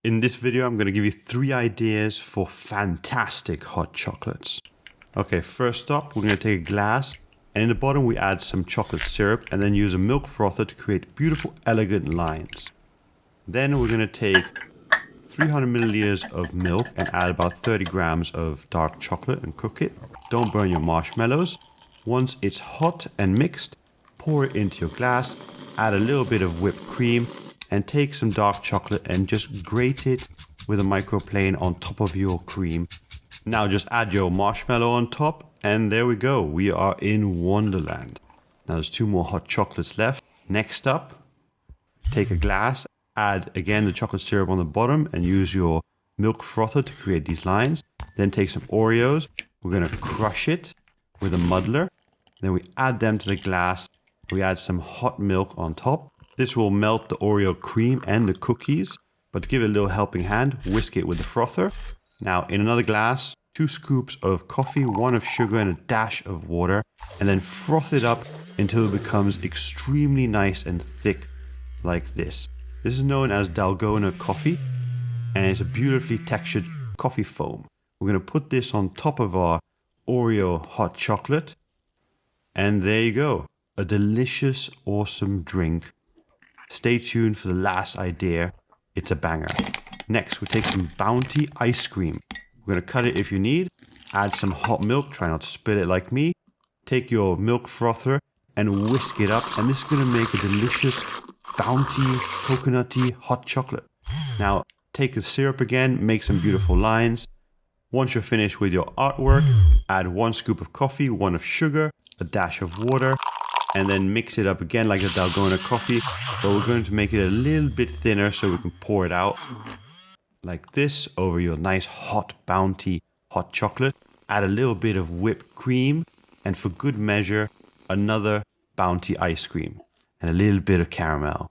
In this video, I'm going to give you 3 ideas for fantastic hot chocolates. Okay, first up, we're going to take a glass, and in the bottom we add some chocolate syrup and then use a milk frother to create beautiful, elegant lines. Then we're going to take 300 milliliters of milk and add about 30 grams of dark chocolate and cook it. Don't burn your marshmallows. Once it's hot and mixed, pour it into your glass, add a little bit of whipped cream, and take some dark chocolate and just grate it with a microplane on top of your cream. Now just add your marshmallow on top, and there we go. We are in Wonderland. Now there's 2 more hot chocolates left. Next up, take a glass, add again the chocolate syrup on the bottom and use your milk frother to create these lines. Then take some Oreos. We're going to crush it with a muddler. Then we add them to the glass. We add some hot milk on top. This will melt the Oreo cream and the cookies, but to give it a little helping hand, whisk it with the frother. Now in another glass, 2 scoops of coffee, 1 of sugar and a dash of water, and then froth it up until it becomes extremely nice and thick like this. This is known as Dalgona coffee, and it's a beautifully textured coffee foam. We're going to put this on top of our Oreo hot chocolate, and there you go. A delicious, awesome drink. Stay tuned for the last idea. It's a banger. Next, we take some Bounty ice cream. We're going to cut it if you need. Add some hot milk. Try not to spill it like me. Take your milk frother and whisk it up. And this is going to make a delicious Bounty coconutty hot chocolate. Now, take the syrup again. Make some beautiful lines. Once you're finished with your artwork, add 1 scoop of coffee, 1 of sugar, a dash of water, and then mix it up again like a Dalgona coffee. But we're going to make it a little bit thinner so we can pour it out like this over your nice hot Bounty hot chocolate. Add a little bit of whipped cream, and for good measure, another Bounty ice cream and a little bit of caramel.